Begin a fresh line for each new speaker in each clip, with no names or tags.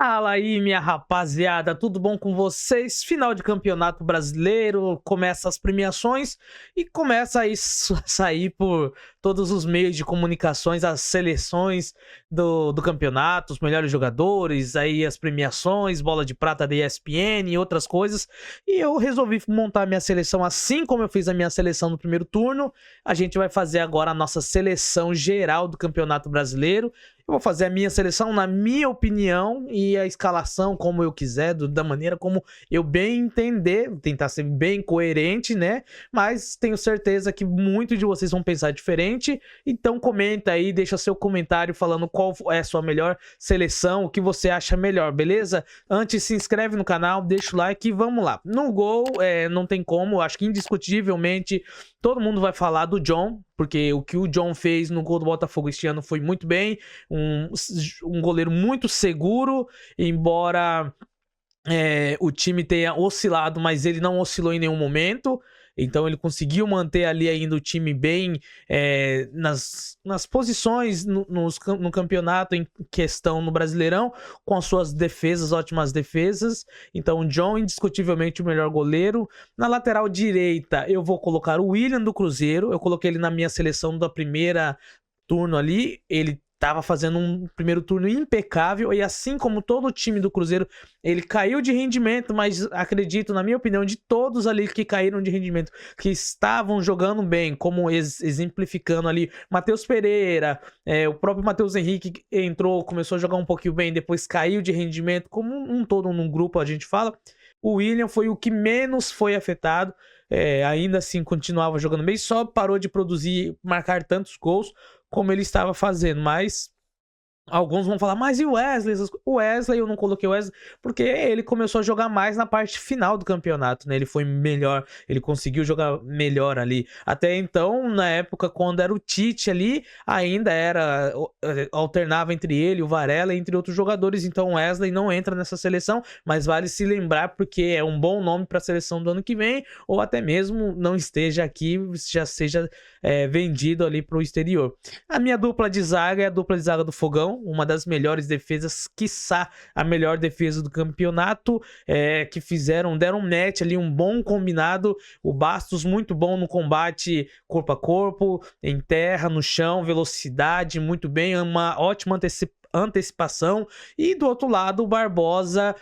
Fala aí, minha rapaziada, tudo bom com vocês? Final de campeonato brasileiro, começa as premiações e começa a sair por todos os meios de comunicações as seleções do campeonato, os melhores jogadores, aí as premiações, bola de prata da ESPN e outras coisas. E eu resolvi montar minha seleção assim como eu fiz a minha seleção no primeiro turno. A gente vai fazer agora a nossa seleção geral do campeonato brasileiro. Eu vou fazer a minha seleção na minha opinião e a escalação como eu quiser, da maneira como eu bem entender, tentar ser bem coerente, né? Mas tenho certeza que muitos de vocês vão pensar diferente. Então comenta aí, deixa seu comentário falando qual é a sua melhor seleção, o que você acha melhor, beleza? Antes, se inscreve no canal, deixa o like e vamos lá. No gol, não tem como, acho que indiscutivelmente todo mundo vai falar do John, porque o que o John fez no gol do Botafogo este ano foi muito bem. Um goleiro muito seguro, embora o time tenha oscilado, mas ele não oscilou em nenhum momento. Então ele conseguiu manter ali ainda o time bem nas posições no campeonato em questão no Brasileirão, com as suas defesas, ótimas defesas. Então o John, indiscutivelmente o melhor goleiro. Na lateral direita eu vou colocar o William do Cruzeiro. Eu coloquei ele na minha seleção da primeira turno ali. Ele tava fazendo um primeiro turno impecável e assim como todo o time do Cruzeiro, ele caiu de rendimento, mas acredito, na minha opinião, de todos ali que caíram de rendimento, que estavam jogando bem, como exemplificando ali Matheus Pereira, o próprio Matheus Henrique entrou, começou a jogar um pouquinho bem, depois caiu de rendimento, como um todo num grupo a gente fala. O William foi o que menos foi afetado. Ainda assim continuava jogando bem, só parou de produzir, marcar tantos gols como ele estava fazendo, mas alguns vão falar, mas e o Wesley? O Wesley, eu não coloquei o Wesley, porque ele começou a jogar mais na parte final do campeonato, né? Ele foi melhor, ele conseguiu jogar melhor ali. Até então, na época, quando era o Tite ali, ainda alternava entre ele, o Varela, entre outros jogadores. Então o Wesley não entra nessa seleção, mas vale se lembrar, porque é um bom nome para a seleção do ano que vem, ou até mesmo não esteja aqui, já seja vendido ali para o exterior. A minha dupla de zaga é a dupla de zaga do Fogão, uma das melhores defesas, quiçá a melhor defesa do campeonato, que deram um match ali, um bom combinado. O Bastos muito bom no combate corpo a corpo, em terra, no chão, velocidade, muito bem, uma ótima antecipação. E do outro lado, o Barbosa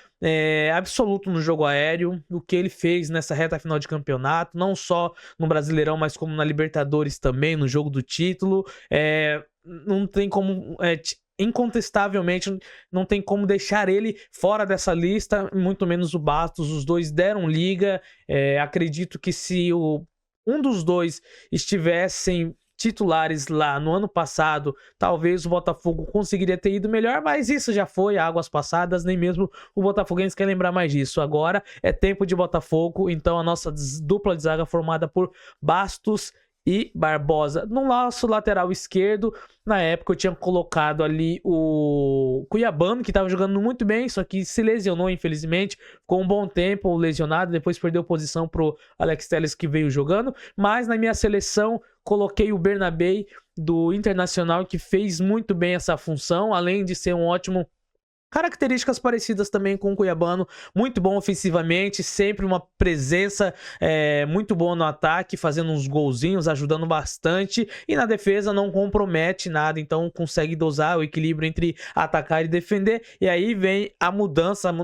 absoluto no jogo aéreo, o que ele fez nessa reta final de campeonato, não só no Brasileirão, mas como na Libertadores também, no jogo do título. Não tem como incontestavelmente não tem como deixar ele fora dessa lista, muito menos o Bastos. Os dois deram liga. Acredito que se um dos dois estivessem titulares lá no ano passado, talvez o Botafogo conseguiria ter ido melhor, mas isso já foi águas passadas, nem mesmo o botafoguense quer lembrar mais disso. Agora é tempo de Botafogo, então a nossa dupla de zaga formada por Bastos e Barbosa. No nosso lateral esquerdo, na época eu tinha colocado ali o Cuiabano, que estava jogando muito bem, só que se lesionou, infelizmente. Ficou um bom tempo lesionado, depois perdeu posição pro Alex Telles, que veio jogando. Mas na minha seleção, coloquei o Bernabei do Internacional, que fez muito bem essa função, além de ser um ótimo. Características parecidas também com o Cuiabano, muito bom ofensivamente, sempre uma presença muito boa no ataque, fazendo uns golzinhos, ajudando bastante, e na defesa não compromete nada, então consegue dosar o equilíbrio entre atacar e defender. E aí vem a mudança,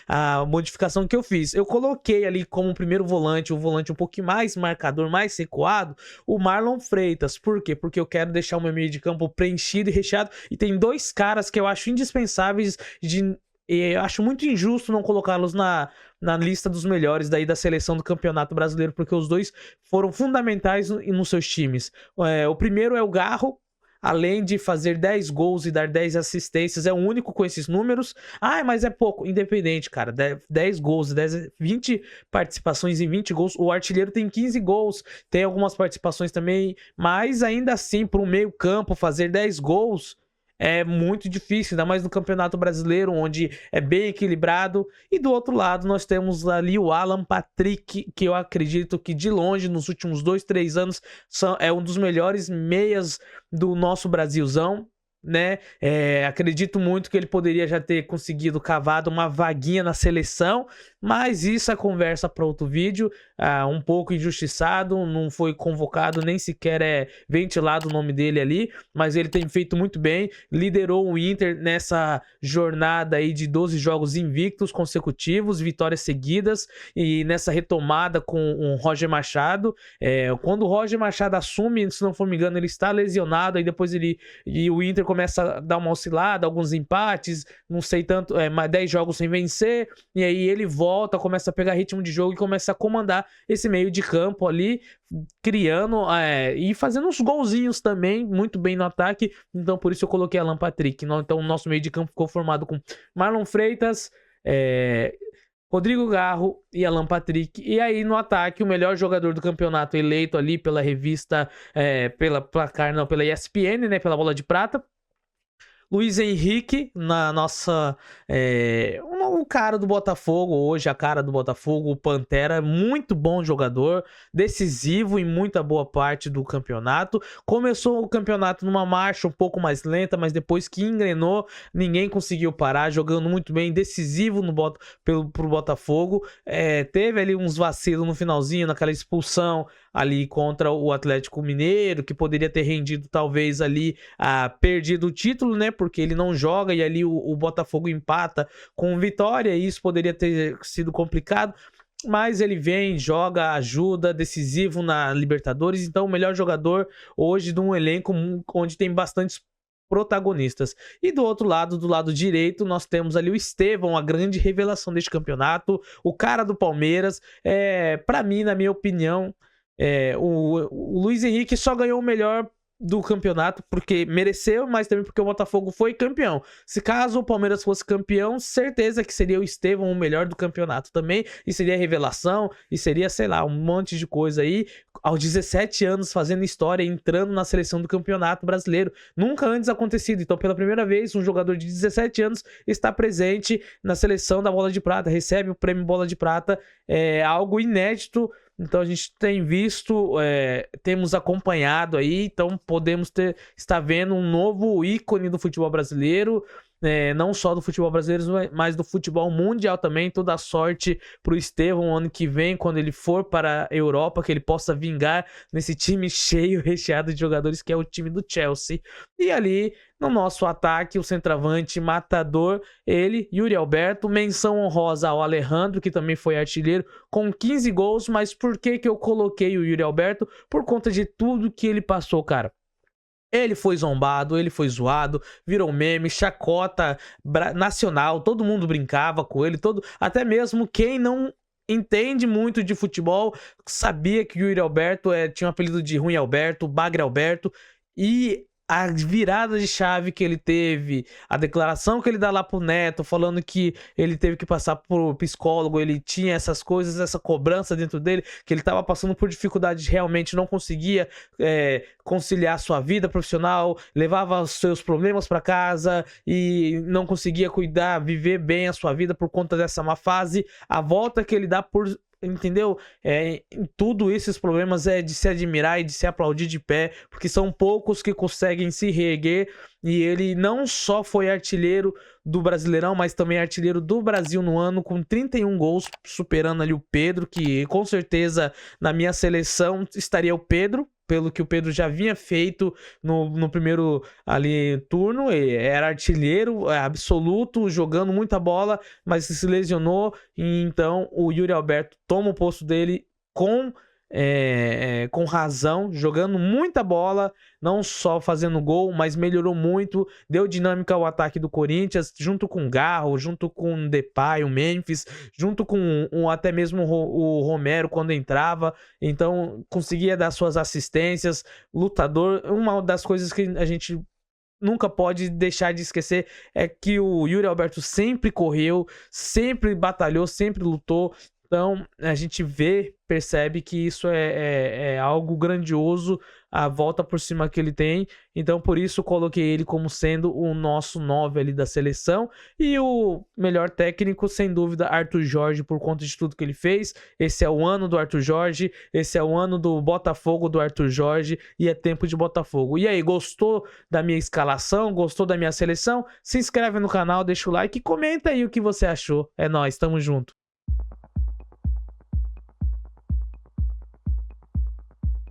a modificação que eu fiz. Eu coloquei ali como primeiro volante, o volante um pouquinho mais marcador, mais recuado, o Marlon Freitas. Por quê? Porque eu quero deixar o meu meio de campo preenchido e recheado, e tem dois caras que eu acho indispensáveis. Eu acho muito injusto não colocá-los na lista dos melhores daí da seleção do Campeonato Brasileiro, porque os dois foram fundamentais nos seus times. O primeiro é o Garro. Além de fazer 10 gols e dar 10 assistências, é o único com esses números. Mas é pouco. Independente, cara. 10 gols, 20 participações em 20 gols. O artilheiro tem 15 gols. Tem algumas participações também. Mas ainda assim, para o meio campo, fazer 10 gols é muito difícil, ainda mais no Campeonato Brasileiro, onde é bem equilibrado. E do outro lado, nós temos ali o Alan Patrick, que eu acredito que de longe, nos últimos 2, 3 anos, é um dos melhores meias do nosso Brasilzão. né? Acredito muito que ele poderia já ter conseguido cavado uma vaguinha na seleção, mas isso é conversa para outro vídeo. Um pouco injustiçado, não foi convocado, nem sequer é ventilado o nome dele ali, mas ele tem feito muito bem, liderou o Inter nessa jornada aí de 12 jogos invictos consecutivos, vitórias seguidas, e nessa retomada com o Roger Machado. Quando o Roger Machado assume, se não for me engano, ele está lesionado, aí depois o Inter começa a dar uma oscilada, alguns empates, não sei tanto, 10 jogos sem vencer, e aí ele volta, começa a pegar ritmo de jogo e começa a comandar esse meio de campo ali, criando e fazendo uns golzinhos também, muito bem no ataque. Então por isso eu coloquei Alan Patrick. Então o nosso meio de campo ficou formado com Marlon Freitas, Rodrigo Garro e Alan Patrick. E aí no ataque, o melhor jogador do campeonato eleito ali pela revista, pela ESPN, né, pela Bola de Prata, Luiz Henrique, na nossa. O cara do Botafogo, hoje a cara do Botafogo, o Pantera, muito bom jogador, decisivo em muita boa parte do campeonato. Começou o campeonato numa marcha um pouco mais lenta, mas depois que engrenou, ninguém conseguiu parar, jogando muito bem, decisivo pro Botafogo. Teve ali uns vacilos no finalzinho, naquela expulsão ali contra o Atlético Mineiro, que poderia ter rendido talvez ali, perdido o título, né? Porque ele não joga e ali o Botafogo empata com vitória, e isso poderia ter sido complicado. Mas ele vem, joga, ajuda, decisivo na Libertadores. Então o melhor jogador hoje de um elenco onde tem bastantes protagonistas. E do outro lado, do lado direito, nós temos ali o Estevão, a grande revelação deste campeonato, o cara do Palmeiras. Para mim, na minha opinião, o Luiz Henrique só ganhou o melhor do campeonato porque mereceu, mas também porque o Botafogo foi campeão. Se caso o Palmeiras fosse campeão, certeza que seria o Estevão o melhor do campeonato também, e seria revelação, e seria, sei lá, um monte de coisa aí, aos 17 anos fazendo história, entrando na seleção do Campeonato Brasileiro, nunca antes acontecido. Então pela primeira vez um jogador de 17 anos está presente na seleção da Bola de Prata, recebe o prêmio Bola de Prata, algo inédito. Então a gente tem visto, temos acompanhado aí, então podemos estar vendo um novo ícone do futebol brasileiro, não só do futebol brasileiro, mas do futebol mundial também. Toda a sorte pro Estevão ano que vem, quando ele for para a Europa, que ele possa vingar nesse time cheio, recheado de jogadores, que é o time do Chelsea. E ali no nosso ataque, o centroavante matador, ele, Yuri Alberto. Menção honrosa ao Alejandro, que também foi artilheiro, com 15 gols. Mas por que eu coloquei o Yuri Alberto? Por conta de tudo que ele passou, cara. Ele foi zombado, ele foi zoado, virou meme, chacota nacional, todo mundo brincava com ele, até mesmo quem não entende muito de futebol sabia que o Yuri Alberto tinha um apelido de Ruim Alberto, Bagre Alberto. E a virada de chave que ele teve, a declaração que ele dá lá pro Neto, falando que ele teve que passar por psicólogo, ele tinha essas coisas, essa cobrança dentro dele, que ele tava passando por dificuldades, realmente não conseguia conciliar sua vida profissional, levava os seus problemas para casa e não conseguia cuidar, viver bem a sua vida por conta dessa má fase. A volta que ele dá entendeu? Em tudo esses problemas é de se admirar e de se aplaudir de pé, porque são poucos que conseguem se reerguer. E ele não só foi artilheiro do Brasileirão, mas também artilheiro do Brasil no ano, com 31 gols, superando ali o Pedro, que com certeza na minha seleção estaria o Pedro, pelo que o Pedro já havia feito no primeiro ali turno. Ele era artilheiro absoluto, jogando muita bola, mas se lesionou, e então o Yuri Alberto toma o posto dele com razão, jogando muita bola, não só fazendo gol, mas melhorou muito, deu dinâmica ao ataque do Corinthians, junto com o Garro, junto com o Depay, o Memphis, junto com até mesmo o Romero quando entrava. Então conseguia dar suas assistências, lutador. Uma das coisas que a gente nunca pode deixar de esquecer é que o Yuri Alberto sempre correu, sempre batalhou, sempre lutou. Então, a gente percebe que isso é algo grandioso, a volta por cima que ele tem. Então, por isso, coloquei ele como sendo o nosso 9 ali da seleção. E o melhor técnico, sem dúvida, Arthur Jorge, por conta de tudo que ele fez. Esse é o ano do Arthur Jorge, esse é o ano do Botafogo do Arthur Jorge, e é tempo de Botafogo. E aí, gostou da minha escalação? Gostou da minha seleção? Se inscreve no canal, deixa o like e comenta aí o que você achou. É nóis, tamo junto.